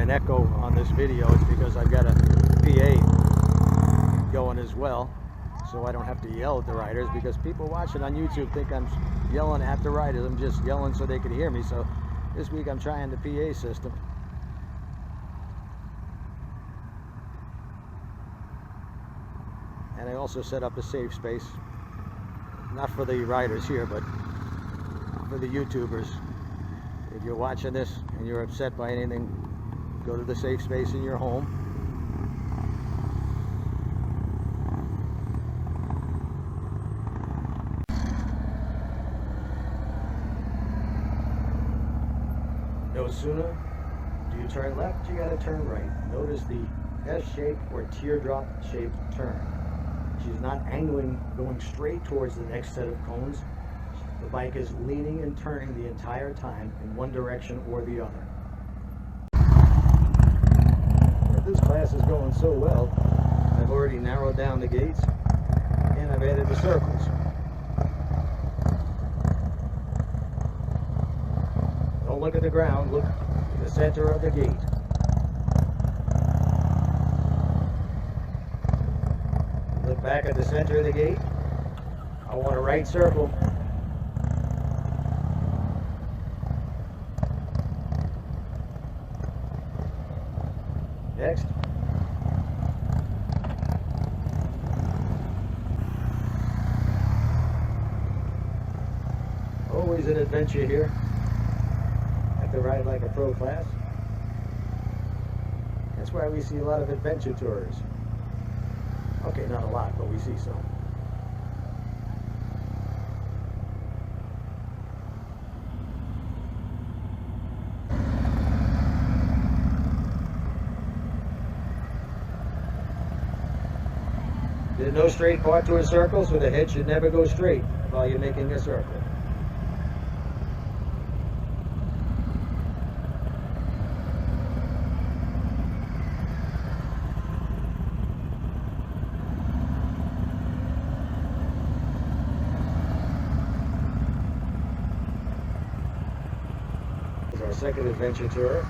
an echo on this video, it's because I've got a PA going as well, so I don't have to yell at the riders, because people watching on YouTube think I'm yelling at the riders. I'm just yelling so they can hear me. So this week I'm trying the PA system. And I also set up a safe space, not for the riders here, but for the YouTubers. If you're watching this and you're upset by anything, go to the safe space in your home. No sooner do you turn left, you gotta turn right. Notice the S-shaped or teardrop shaped turn. She's not angling, going straight towards the next set of cones. The bike is leaning and turning the entire time in one direction or the other. This class is going so well, I've already narrowed down the gates and I've added the circles. Don't look at the ground, look at the center of the gate. Look back at the center of the gate. I want a right circle. Next. Always an adventure here at the Ride Like a Pro class. That's why we see a lot of adventure tours. Okay, not a lot, but we see some. There's no straight part to a circle, so the head should never go straight while you're making a circle. This is our second adventure tour.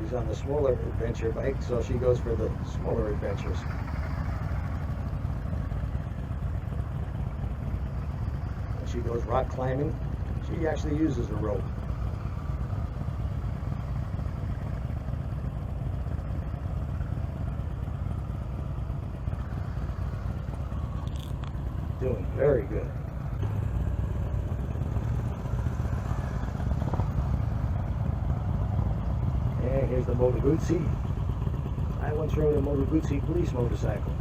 She's on the smaller adventure bike, so she goes for the smaller adventures. When she goes rock climbing, she actually uses a rope. Doing very good. And here's the Moto Guzzi. I once rode a Moto Guzzi police motorcycle.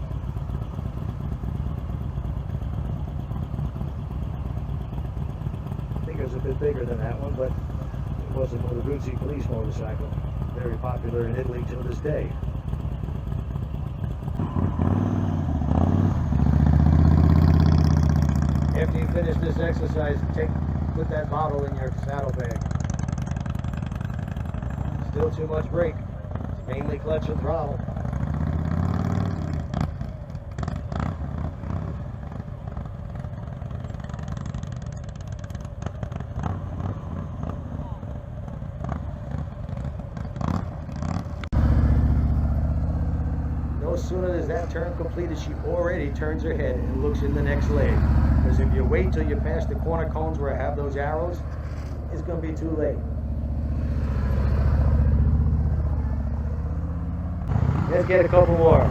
I think it was a bit bigger than that one, but it was a Moto Guzzi police motorcycle. Very popular in Italy till this day. After you finish this exercise, put that bottle in your saddlebag. Still too much brake. It's mainly clutch and throttle. No sooner is that turn completed, she already turns her head and looks in the next leg. Because if you wait till you pass the corner cones where I have those arrows, it's going to be too late. Let's get a couple more.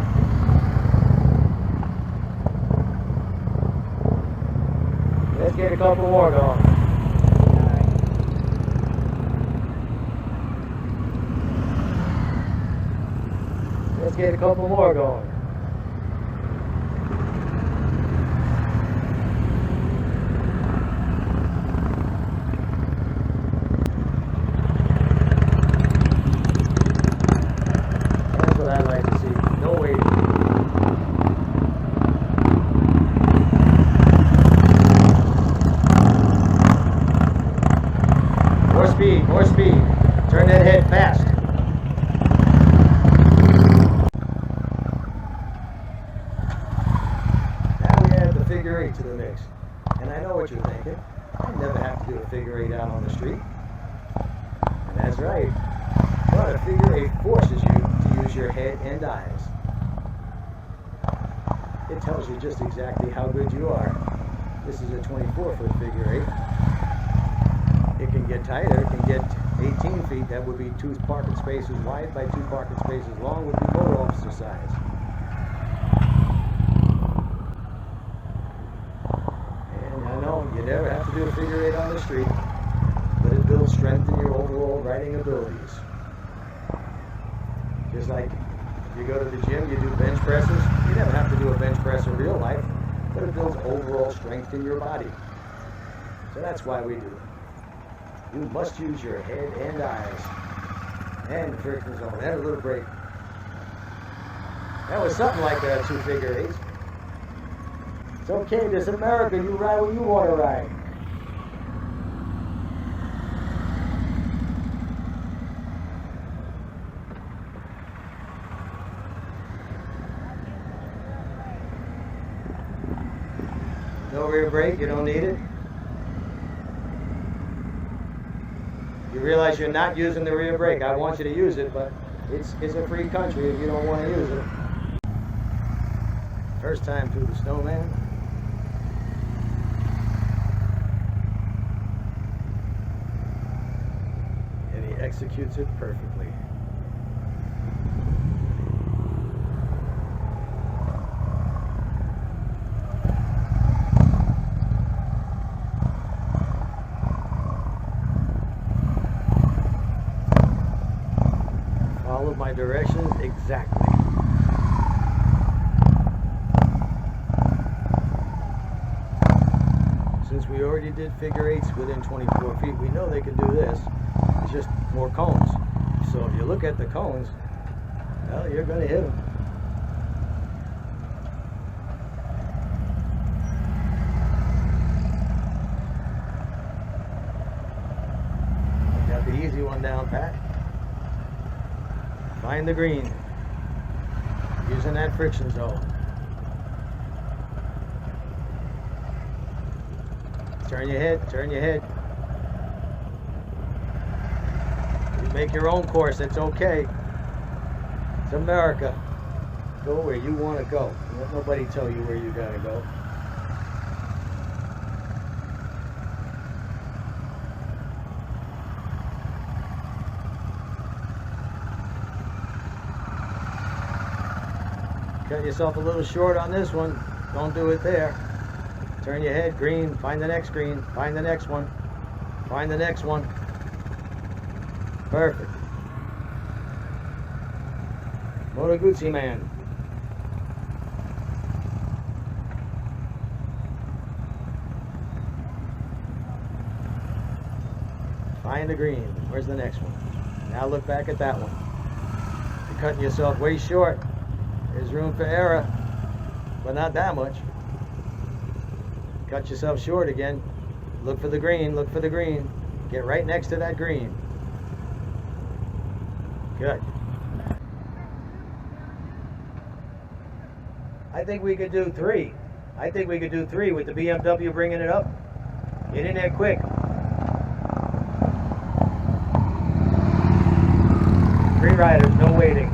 Let's get a couple more going. Let's get a couple more going. I like to see. No waiting. More speed, more speed. Turn that head fast. Now we add the figure eight to the mix. And I know what you're thinking. I never have to do a figure eight out on the street. And That's right. But a figure eight forces you to use your head and eyes. It tells you just exactly how good you are. This is a 24-foot figure eight. It can get tighter. It can get 18 feet. That would be 2 parking spaces wide by 2 parking spaces long, would be motor officer size. And I know you never have to do a figure eight on the street, but it builds strength in your overall riding abilities. Just like if you go to the gym, you do bench presses. You never have to do a bench press in real life, but it builds overall strength in your body. So that's why we do it. You must use your head and eyes. And the friction zone. And a little break. That was something like 2 figure eights. It's okay, this is America. You ride what you want to ride. No rear brake, you don't need it. You realize you're not using the rear brake. I want you to use it, but it's a free country if you don't want to use it. First time through the snowman. And he executes it perfectly. Follow my directions exactly. Since we already did figure eights within 24 feet, we know they can do this. It's just more cones. So if you look at the cones, well, you're going to hit them. Got the easy one down pat. Find the green, using that friction zone. Turn your head, turn your head. You make your own course, it's okay. It's America. Go where you want to go. Let nobody tell you where you gotta go. Cut yourself a little short on this one. Don't do it there. Turn your head, green, find the next green, find the next one, find the next one. Perfect. Moto Guzzi man. Find the green. Where's the next one? Now look back at that one. You're cutting yourself way short. There's room for error, but not that much. Cut yourself short again. Look for the green, look for the green. Get right next to that green. Good. I think we could do 3. I think we could do 3 with the BMW bringing it up. Get in there quick. 3 riders, no waiting.